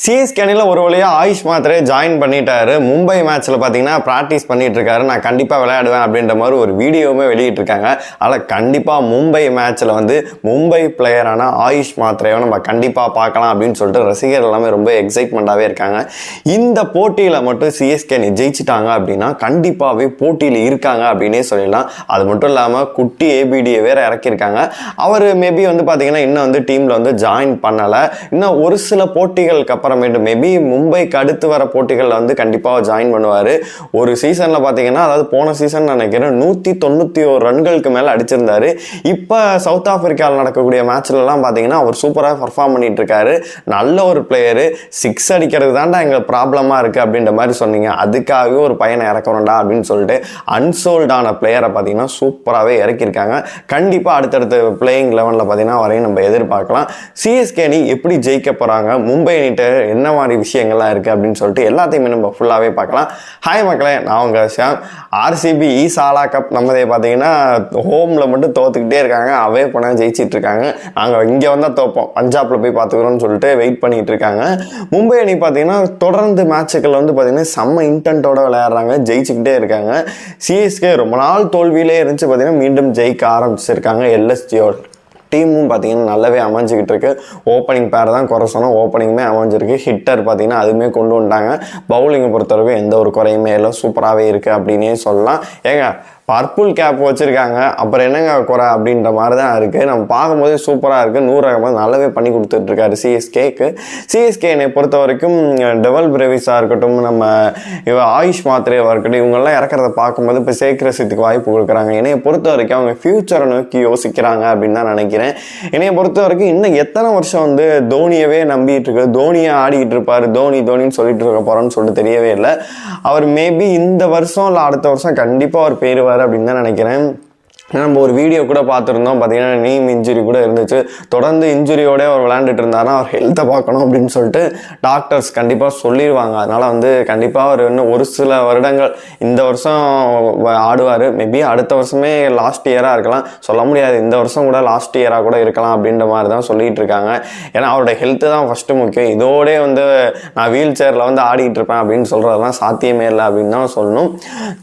CSK அணியில் ஒரு வழியாக ஆயுஷ் மாத்ரே ஜாயின் பண்ணிட்டாரு. மும்பை மேட்ச்சில் பார்த்தீங்கன்னா ப்ராக்டிஸ் பண்ணிட்டு இருக்காரு. நான் கண்டிப்பாக விளையாடுவேன் அப்படின்ற மாதிரி ஒரு வீடியோவுமே வெளியிட்டிருக்காங்க. அதில் கண்டிப்பாக மும்பை மேட்ச்சில் வந்து மும்பை பிளேயரான ஆயுஷ் மாத்ரேவை நம்ம கண்டிப்பாக பார்க்கலாம் அப்படின்னு சொல்லிட்டு ரசிகர்கள் எல்லாமே ரொம்ப எக்ஸைட்மெண்ட்டாகவே இருக்காங்க. இந்த போட்டியில் மட்டும் சிஎஸ்கே அணி ஜெயிச்சிட்டாங்க அப்படின்னா கண்டிப்பாகவே போட்டியில் இருக்காங்க அப்படின்னே சொல்லிடலாம். அது மட்டும் இல்லாமல் குட்டி ஏபிடியை வேற இறக்கியிருக்காங்க. அவர் மேபி வந்து பார்த்தீங்கன்னா இன்னும் வந்து டீமில் வந்து ஜாயின் பண்ணலை. இன்னும் ஒரு சில போட்டிகளுக்கு அப்புறமேட்டு மேபி மும்பைக்கு அடுத்து வர போட்டிகளில் வந்து கண்டிப்பாக ஜாயின் பண்ணுவார். ஒரு சீசனில் பார்த்தீங்கன்னா, அதாவது போன சீசன் நினைக்கிறேன் 191 ரன்களுக்கு மேலே அடிச்சிருந்தாரு. இப்போ சவுத் ஆப்பிரிக்காவில் நடக்கக்கூடிய மேட்ச்லலாம் பார்த்தீங்கன்னா அவர் சூப்பராக பர்ஃபார்ம் பண்ணிட்டு இருக்காரு. நல்ல ஒரு பிளேயரு. 6 அடிக்கிறது தாண்டா எங்களுக்கு ப்ராப்ளமாக இருக்குது அப்படின்ற மாதிரி சொன்னீங்க. அதுக்காகவே ஒரு பையனை இறக்கணும்டா அப்படின்னு சொல்லிட்டு அன்சோல்டான பிளேயரை பார்த்தீங்கன்னா சூப்பராகவே இறக்கியிருக்காங்க. கண்டிப்பாக அடுத்தடுத்த பிளேயிங் லெவனில் பார்த்தீங்கன்னா வரையும் நம்ம எதிர்பார்க்கலாம். சிஎஸ்கே அணி எப்படி ஜெயிக்க போகிறாங்க, மும்பை அணிட்ட என்ன மாதிரி விஷயங்கள்லாம் இருக்குது அப்படின்னு சொல்லிட்டு எல்லாத்தையுமே நம்ம ஃபுல்லாகவே பார்க்கலாம். ஹாய் மக்களே, நான் உங்கள் ஷாம். ஆர்சிபி சாலா கப் நம்மதே பார்த்தீங்கன்னா ஹோமில் மட்டும் தோத்துக்கிட்டே இருக்காங்க. அவே போனால் ஜெயிச்சிட்டு இருக்காங்க. நாங்கள் இங்கே வந்தால் தோப்போம், பஞ்சாபில் போய் பார்த்துக்கிறோம்னு சொல்லிட்டு வெயிட் பண்ணிட்டு இருக்காங்க. மும்பை அணி பார்த்தீங்கன்னா தொடர்ந்து மேட்சுகள் வந்து பார்த்தீங்கன்னா செம்ம இன்டென்ட்டோட விளையாடுறாங்க, ஜெயிச்சுக்கிட்டே இருக்காங்க. சிஎஸ்கே ரொம்ப நாள் தோல்வியிலே இருந்துச்சு, பார்த்தீங்கன்னா மீண்டும் ஜெயிக்க ஆரம்பிச்சிருக்காங்க. எல்எஸ்ஜியோட டீமும் பார்த்தீங்கன்னா நல்லாவே அமைஞ்சிக்கிட்டு இருக்கு. ஓப்பனிங் பேர் தான் குறை சொன்னோம், ஓப்பனிங்குமே அமைஞ்சிருக்கு. ஹிட்டர் பார்த்தீங்கன்னா அதுவுமே கொண்டு வந்துட்டாங்க. பவுலிங்கை பொறுத்தவரைக்கும் எந்த ஒரு குறையுமே இல்லை, சூப்பராகவே இருக்குது அப்படின்னே சொல்லலாம். ஏங்க பர்பிள் கேப் வச்சுருக்காங்க, அப்புறம் என்னங்க குறை அப்படின்ற மாதிரி தான் இருக்குது. நம்ம பார்க்கும்போது சூப்பராக இருக்குது. 100 ரகமாக நல்லாவே பண்ணி கொடுத்துட்ருக்காரு சிஎஸ்கேக்கு. சிஎஸ்கேனை பொறுத்த வரைக்கும் டெவல் பிரேவிஸாக இருக்கட்டும், நம்ம ஆயுஷ் மாத்ரேவாக இருக்கட்டும், இவங்கெல்லாம் இறக்கிறத பார்க்கும்போது இப்போ சேக்ரசித்துக்கு வாய்ப்பு கொடுக்குறாங்க. என்னையை பொறுத்த வரைக்கும் அவங்க ஃப்யூச்சரை நோக்கி யோசிக்கிறாங்க அப்படின்னு தான் நினைக்கிறேன். என்னையை பொறுத்த வரைக்கும் இன்னும் எத்தனை வருஷம் வந்து தோனியவே நம்பிட்டு இருக்கு, தோனியை ஆடிக்கிட்டு இருப்பார், தோனின்னு சொல்லிட்டு இருக்க போகிறோன்னு சொல்லிட்டு தெரியவே இல்லை. அவர் மேபி இந்த வருஷம் இல்லை அடுத்த வருஷம் கண்டிப்பாக அவர் பேருவார் அப்படின்னு தான் நினைக்கிறேன். நம்ம ஒரு வீடியோ கூட பார்த்துருந்தோம், பார்த்தீங்கன்னா நீம் இன்ஜுரி கூட இருந்துச்சு. தொடர்ந்து இன்ஜுரியோட அவர் விளையாண்டுட்டு இருந்தாருன்னா அவர் ஹெல்த்தை பார்க்கணும் அப்படின்னு சொல்லிட்டு டாக்டர்ஸ் கண்டிப்பாக சொல்லிடுவாங்க. அதனால் வந்து கண்டிப்பாக அவர் இன்னும் ஒரு சில வருடங்கள் இந்த வருஷம் ஆடுவார். மேபி அடுத்த வருஷமே லாஸ்ட் இயராக இருக்கலாம், சொல்ல முடியாது. இந்த வருஷம் கூட லாஸ்ட் இயராக கூட இருக்கலாம் அப்படின்ற மாதிரி தான் சொல்லிகிட்டு இருக்காங்க. ஏன்னா அவருடைய ஹெல்த்து தான் ஃபஸ்ட்டு முக்கியம். இதோடே வந்து நான் வீல் சேரில் வந்து ஆடிக்கிட்டு இருப்பேன் அப்படின்னு சொல்கிறதெல்லாம் சாத்தியமே இல்லை அப்படின்னு தான் சொல்லணும்.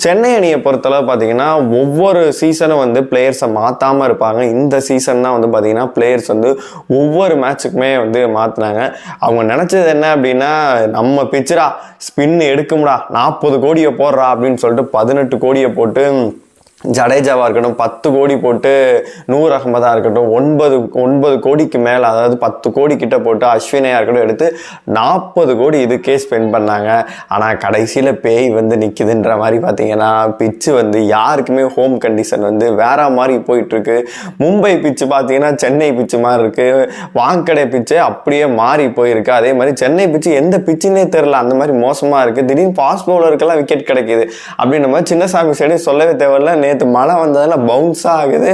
சென்னை அணியை பொறுத்தளவு பார்த்தீங்கன்னா ஒவ்வொரு சீசனும் வந்து பிளேயர்ஸை மாற்றாமல் இருப்பாங்க. இந்த சீசன் தான் வந்து பார்த்தீங்கன்னா பிளேயர்ஸ் வந்து ஒவ்வொரு மேட்சுக்குமே வந்து மாற்றினாங்க. அவங்க நினச்சது என்ன அப்படின்னா, நம்ம பிச்சரா ஸ்பின் எடுக்கும்டா, 40 கோடியை போடுறா அப்படின்னு சொல்லிட்டு 18 கோடியை போட்டு ஜடேஜாவாக இருக்கட்டும் 10 கோடி போட்டு, நூர் அகமதாக இருக்கட்டும் 9 கோடிக்கு மேலே, அதாவது 10 கோடி கிட்ட போட்டு அஸ்வினையாக இருக்கட்டும் எடுத்து 40 கோடி இதுக்கே ஸ்பெண்ட் பண்ணாங்க. ஆனால் கடைசியில் பேய் வந்து நிற்கிதுன்ற மாதிரி பார்த்தீங்கன்னா பிச்சு வந்து யாருக்குமே ஹோம் கண்டிஷன் வந்து வேற மாதிரி போயிட்டுருக்கு. மும்பை பிச்சு பார்த்தீங்கன்னா சென்னை பிச்சு மாதிரி இருக்குது. வாங்கடை பிச்சு அப்படியே மாறி போயிருக்கு. அதே மாதிரி சென்னை பிச்சு எந்த பிச்சுன்னே தெரில, அந்த மாதிரி மோசமாக இருக்குது. திடீர்னு ஃபாஸ்ட் பவுலருக்கெல்லாம் விக்கெட் கிடைக்கிது அப்படின்ற மாதிரி சின்னசாமி சைடு சொல்லவே தேவையில்ல. நேற்று மழை வந்ததில் பவுன்ஸ் ஆகுது.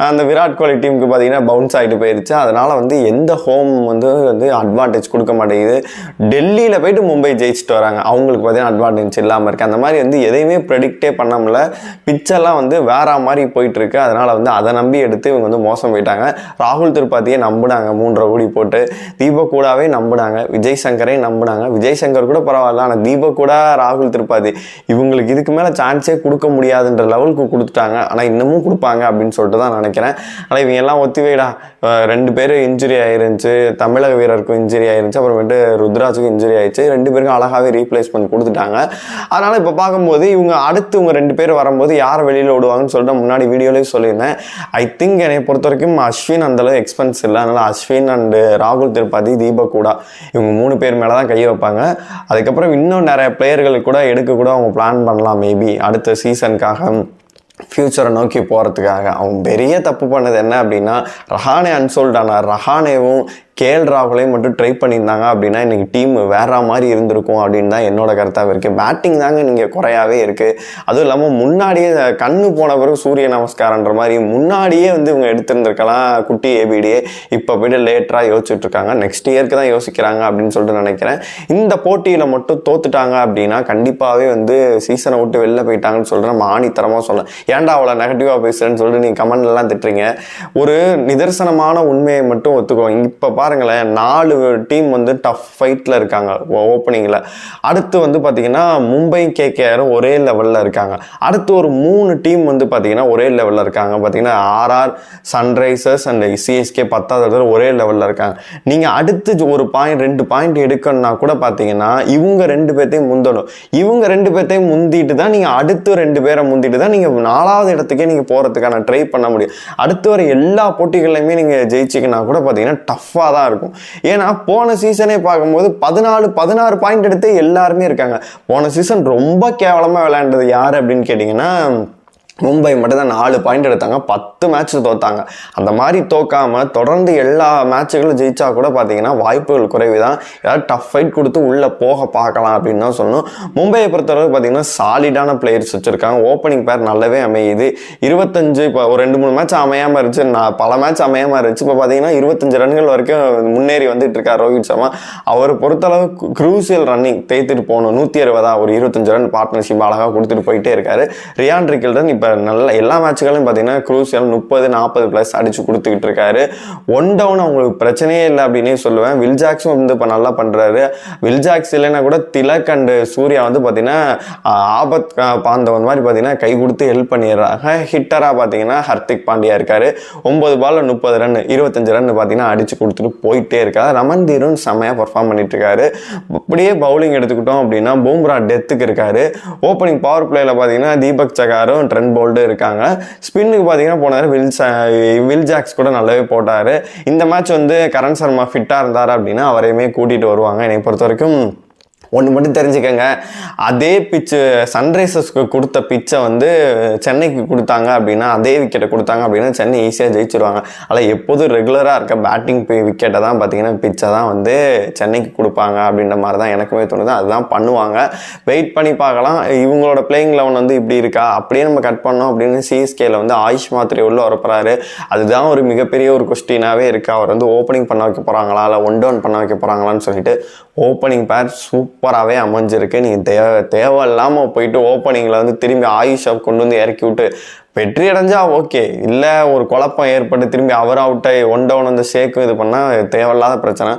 அந்த விராட் கோலி டீமுக்கு பார்த்தீங்கன்னா பவுன்ஸ் ஆகிட்டு போயிடுச்சு. அதனால் வந்து எந்த ஹோம் வந்து அட்வான்டேஜ் கொடுக்க மாட்டேங்குது. டெல்லியில் போயிட்டு மும்பை ஜெயிச்சுட்டு வராங்க, அவங்களுக்கு பார்த்தீங்கன்னா அட்வான்டேஜ் இல்லாமல் இருக்குது. அந்த மாதிரி வந்து எதையுமே ப்ரெடிக்டே பண்ண முடியல. பிச்செல்லாம் வந்து வேற மாதிரி போயிட்டுருக்கு. அதனால் வந்து அதை நம்பி எடுத்து இவங்க வந்து மோசம் போயிட்டாங்க. ராகுல் திரிபாதியை நம்பினாங்க 3.5 கோடி போட்டு, தீபக் கூடாவே நம்பினாங்க, விஜய் சங்கரை நம்பினாங்க. விஜய் சங்கர் கூட பரவாயில்ல, ஆனால் தீபக் கூட ராகுல் திரிபாதி இவங்களுக்கு இதுக்கு மேலே சான்ஸே கொடுக்க முடியாதுன்ற லெவலுக்கு கொடுத்துட்டாங்க. ஆனால் இன்னமும் கொடுப்பாங்க அப்படின்னு சொல்லிட்டு தான் நினைக்கிறேன். ஆனால் இவங்க எல்லாம் ஒத்தி வைடா, 2 பேர் இன்ஜுரி ஆயிருந்துச்சு, தமிழக வீரருக்கும் இன்ஜுரி ஆயிருந்துச்சு, அப்புறமேட்டு ருத்ராஜுக்கும் இன்ஜுரி ஆயிடுச்சு. 2 பேருக்கும் அழகாகவே ரீப்ளேஸ்மெண்ட் கொடுத்துட்டாங்க. அதனால் இப்போ பார்க்கும்போது இவங்க அடுத்து இவங்க 2 பேர் வரும்போது யார் வெளியில் விடுவாங்கன்னு சொல்லிட்டு முன்னாடி வீடியோலேயே சொல்லியிருந்தேன். ஐ திங்க் என்னை பொறுத்த வரைக்கும் அஸ்வின் அந்தளவு எக்ஸ்பென்ஸ் இல்லை. அதனால் அஸ்வின் அண்டு ராகுல் திரிபாதி, தீபக் கூட இவங்க 3 பேர் மேலே தான் கையை வைப்பாங்க. அதுக்கப்புறம் இன்னும் நிறைய பிளேயர்களுக்கு கூட எடுக்க கூட அவங்க பிளான் பண்ணலாம் மேபி அடுத்த சீசனுக்காக, ஃப்யூச்சரை நோக்கி போகிறதுக்காக. அவங்க பெரிய தப்பு பண்ணது என்ன அப்படின்னா, ரஹானே அன்சோல்ட் ஆனார். ரஹானேவும் கேஎல் ராகுலையும் மட்டும் ட்ரை பண்ணியிருந்தாங்க அப்படின்னா இன்றைக்கி டீம் வேற மாதிரி இருந்திருக்கும் அப்படின்னு தான் என்னோட கருத்தாக இருக்குது. பேட்டிங் தாங்க நீங்கள் குறையாவே இருக்குது. அதுவும் இல்லாமல் முன்னாடியே கண்ணு போன பிறகு சூரிய நமஸ்காரன்ற மாதிரி முன்னாடியே வந்து இவங்க எடுத்திருந்திருக்கலாம் குட்டி ஏபிடியே. இப்போ போய்ட்டு லேட்டராக யோசிச்சுட்ருக்காங்க, நெக்ஸ்ட் இயருக்கு தான் யோசிக்கிறாங்க அப்படின்னு சொல்லிட்டு நினைக்கிறேன். இந்த போட்டியில் மட்டும் தோத்துட்டாங்க அப்படின்னா கண்டிப்பாகவே வந்து சீசனை விட்டு வெளில போயிட்டாங்கன்னு சொல்லிட்டு நம்ம ஆணித்தரமாக சொல்லலாம். ஏன்டா அவ்வளோ நெகட்டிவாக பேசுகிறேன்னு சொல்லிட்டு நீங்கள் கமெண்ட்லாம் திட்டுறீங்க. ஒரு நிதர்சனமான உண்மையை மட்டும் ஒத்துக்கோங்க. இப்போ பாருங்களேன் 4 டீம் வந்து டஃப் ஃபைட்டில் இருக்காங்க ஓப்பனிங்கில். அடுத்து வந்து பார்த்தீங்கன்னா மும்பை கேகேஆரும் ஒரே லெவலில் இருக்காங்க. அடுத்து ஒரு 3 டீம் வந்து பார்த்தீங்கன்னா ஒரே லெவலில் இருக்காங்க. பார்த்தீங்கன்னா ஆர்ஆர், சன்ரைசர்ஸ் அண்ட் சிஎஸ்கே 10வது இடத்துல ஒரே லெவலில் இருக்காங்க. நீங்கள் அடுத்து ஒரு பாயிண்ட் 2 பாயிண்ட் எடுக்கணும்னா கூட பார்த்தீங்கன்னா இவங்க 2 பேர்த்தையும் முந்தணும். இவங்க 2 பேர்த்தையும் முந்திட்டு தான் நீங்கள் அடுத்து 2 பேரை முந்திட்டு தான் நீங்கள் 4வது இடத்துக்கே நீங்கள் போகிறதுக்கான ட்ரை பண்ண முடியும். அடுத்து வர எல்லா போட்டிகளையுமே நீங்கள் ஜெயிச்சிங்கன்னா கூட பார்த்தீங்கன்னா டஃப்பாக தான் இருக்கும். ஏன்னா போன சீசனே பார்க்கும்போது 16 பாயிண்ட் எடுத்து எல்லாருமே இருக்காங்க. போன சீசன் ரொம்ப கேவலமாக விளையாண்டது யார் அப்படின்னு கேட்டிங்கன்னா மும்பை மட்டும் தான் 4 பாயிண்ட் எடுத்தாங்க, 10 மேட்ச் தோத்தாங்க. அந்த மாதிரி தோக்காம தொடர்ந்து எல்லா மேட்சுகளும் ஜெயிச்சா கூட பார்த்தீங்கன்னா வாய்ப்புகள் குறைவு தான். ஏதாவது டஃப் ஃபைட் கொடுத்து உள்ளே போக பார்க்கலாம் அப்படின்னு தான் சொல்லணும். மும்பையை பொறுத்தளவுக்கு பார்த்தீங்கன்னா சாலிடான பிளேயர்ஸ் வச்சுருக்காங்க. ஓப்பனிங் பேர் நல்லாவே அமையுது. 25 இப்போ ஒரு 2-3 மேட்ச் அமையாமல் இருந்துச்சு, பல மேட்ச் அமையாமல் இருந்துச்சு. இப்போ பார்த்தீங்கன்னா 25 ரன்கள் வரைக்கும் முன்னேறி வந்துட்டு இருக்கார் ரோஹித் சர்மா. அவர் பொறுத்தளவு க்ரூசியல் ரன்னிங் தேய்த்துட்டு போகணும். 160 ஒரு 25 ரன் பார்ட்னர்ஷிப் அழகாக கொடுத்துட்டு போயிட்டே இருக்காரு. ரியான் ரிக்கில்டன் இப்போ நல்ல எல்லா மேட்சுகளும் பார்த்தீங்கன்னா க்ரூசியல் 30-40+ அடிச்சு கொடுத்துக்கிட்டு இருக்காரு. ஒன் டவுன் அவங்களுக்கு பிரச்சனையே இல்லை அப்படின்னே சொல்லுவேன். வில் ஜாக்ஸும் வந்து இப்போ நல்லா பண்ணுறாரு. வில் ஜாக்ஸ் இல்லைன்னா கூட திலக் அண்ட் சூர்யா வந்து பார்த்தீங்கன்னா ஆபத் பாந்தவன் மாதிரி பார்த்தீங்கன்னா கை கொடுத்து ஹெல்ப் பண்ணிடுறாங்க. ஹிட்டராக பார்த்தீங்கன்னா ஹர்திக் பாண்டியா இருக்காரு. 9 பால்ல 30 ரன் 25 ரன் பார்த்தீங்கன்னா அடிச்சு கொடுத்துட்டு போயிட்டே இருக்காரு. ரமன்தீரும் செம்மையாக பர்ஃபார்ம் பண்ணிட்டு இருக்காரு. அப்படியே பவுலிங் எடுத்துக்கிட்டோம் அப்படின்னா பும்ரா டெத்துக்கு இருக்காரு. ஓப்பனிங் பவர் பிளேயில் பார்த்தீங்கன்னா தீபக் சகாரும் ட்ரெண்ட் போல்டு இருக்காங்க. ஸ்பின்னுக்கு பார்த்தீங்கன்னா போனாரு வில் ஜாக்ஸ் கூட நல்லாவே போட்டாரு. இந்த மேட்ச் வந்து கரண் சர்மா ஃபிட்டாக இருந்தார் அப்படின்னா அவரையுமே கூட்டிகிட்டு வருவாங்க. என்னை பொறுத்த வரைக்கும் ஒன்று மட்டும் தெரிஞ்சுக்கங்க, அதே பிச்சு சன்ரைசர்ஸ்க்கு கொடுத்த பிச்சை வந்து சென்னைக்கு கொடுத்தாங்க அப்படின்னா, அதே விக்கெட்டை கொடுத்தாங்க அப்படின்னா சென்னை ஈஸியாக ஜெயிச்சிருவாங்க. அதில் எப்போதும் ரெகுலராக இருக்க பேட்டிங் விக்கெட்டை தான் பார்த்தீங்கன்னா பிச்சை தான் வந்து சென்னைக்கு கொடுப்பாங்க அப்படின்ற மாதிரி தான் எனக்குமே தோணுது. அதுதான் பண்ணுவாங்க. வெயிட் பண்ணி பார்க்கலாம். இவங்களோட பிளேயிங் 11 வந்து இப்படி இருக்கா, அப்படியே நம்ம கட் பண்ணோம் அப்படின்னு சிஎஸ்கேல வந்து ஆயுஷ் மாத்திரை உள்ள வரப்போறாரு. அதுதான் ஒரு மிகப்பெரிய ஒரு கொஸ்டினாகவே இருக்குது. அவர் வந்து ஓப்பனிங் பண்ண வைக்க போகிறாங்களா இல்லை ஒன் டவுன் பண்ண வைக்க போகிறாங்களான்னு சொல்லிட்டு. ஓப்பனிங் பேர் சூப்பராகவே அமைஞ்சிருக்கு. நீங்கள் தேவையில்லாமல் போயிட்டு ஓப்பனிங்கில் வந்து திரும்பி ஆயுஷை கொண்டு வந்து இறக்கி விட்டு வெற்றி அடைஞ்சா ஓகே, இல்லை ஒரு குழப்பம் ஏற்பட்டு திரும்பி அவர் அவுட்டாகி ஒன் டவுன் வந்து ஷேக்கும் இது பண்ணால் தேவையில்லாத பிரச்சனை.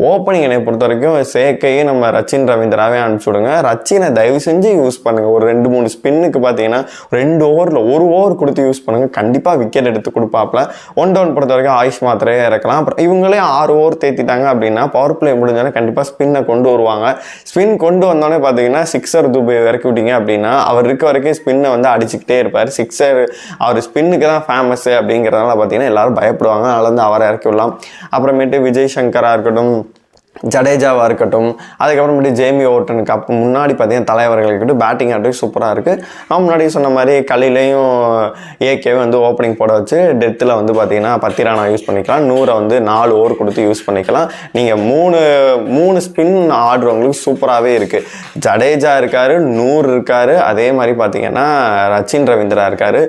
ஓப்பனிங் என்னை பொறுத்த வரைக்கும் ஷேக்கையும் நம்ம ரச்சின் ரவீந்திராவே அனுப்பிச்சி விடுங்க. ரச்சினை தயவு செஞ்சு யூஸ் பண்ணுங்கள். ஒரு 2-3 ஸ்பின்னுக்கு பார்த்தீங்கன்னா 2 ஓவரில் 1 ஓவர் கொடுத்து யூஸ் பண்ணுங்கள். கண்டிப்பாக விக்கெட் எடுத்து கொடுப்பாப்புல. ஒன் டவுன் பொறுத்த வரைக்கும் ஆயுஷ் மாத்திரையே இறக்கலாம். அப்புறம் இவங்களே 6 ஓவர் தேத்திட்டாங்க அப்படின்னா பவர் பிளே முடிஞ்சாலே கண்டிப்பாக ஸ்பின்னை கொண்டு வருவாங்க. ஸ்பின் கொண்டு வந்தோடனே பார்த்தீங்கன்னா சிக்ஸர் துபை இறக்கி விட்டீங்க அப்படின்னா அவர் இருக்க வரைக்கும் ஸ்பின்னை வந்து அடிச்சுக்கிட்டே இருப்பார். சிக்ஸர் அவர் ஸ்பின்னுக்கு தான் ஃபேமஸ் அப்படிங்கிறதுனால பார்த்தீங்கன்னா எல்லாரும் பயப்படுவாங்க. அதனால வந்து அவரை இறக்கி விடலாம். அப்புறமேட்டு விஜய் சங்கரா இருக்கட்டும், ஜடேஜாவாக இருக்கட்டும், அதுக்கப்புறமேட்டு ஜேமி ஓட்டனுக்கு அப்போ முன்னாடி பார்த்தீங்கன்னா தலைவர்கள் இருக்கட்டும், பேட்டிங் ஆட்டும் சூப்பராக இருக்குது. நான் முன்னாடி சொன்ன மாதிரி கலிலையும் ஏகேவே வந்து ஓப்பனிங் போட வச்சு டெத்தில் வந்து பார்த்தீங்கன்னா 10 ரன் யூஸ் பண்ணிக்கலாம். 100 வந்து 4 ஓவர் கொடுத்து யூஸ் பண்ணிக்கலாம். நீங்கள் மூணு ஸ்பின் ஆடுறவங்களுக்கு சூப்பராகவே இருக்குது. ஜடேஜா இருக்கார், 100 இருக்கார், அதே மாதிரி பார்த்தீங்கன்னா ரச்சின் ரவீந்திரா இருக்கார்.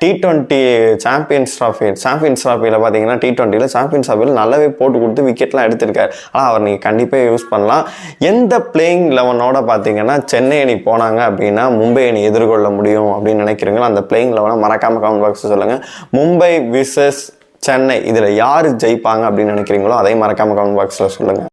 T20 சாம்பியன்ஸ் ட்ராஃபியில் பார்த்தீங்கன்னா T20யில் சாம்பியன்ஸ் ட்ராஃபியில் நல்லாவே போட்டு கொடுத்து விக்கெட்லாம் எடுத்திருக்காரு. ஆனால் அவர் நீங்கள் கண்டிப்பாக யூஸ் பண்ணலாம். எந்த பிளேயிங் 11ஓட பார்த்தீங்கன்னா சென்னை அணி போனாங்க அப்படின்னா மும்பை அணி எதிர்கொள்ள முடியும் அப்படின்னு நினைக்கிறீங்களோ அந்த பிளேயிங் 11 மறக்காமல் கமெண்ட் பாக்ஸில் சொல்லுங்கள். மும்பை விசஸ் சென்னை இதில் யார் ஜெயிப்பாங்க அப்படின்னு நினைக்கிறீங்களோ அதையும் மறக்காமல் கமெண்ட் பாக்ஸில் சொல்லுங்கள்.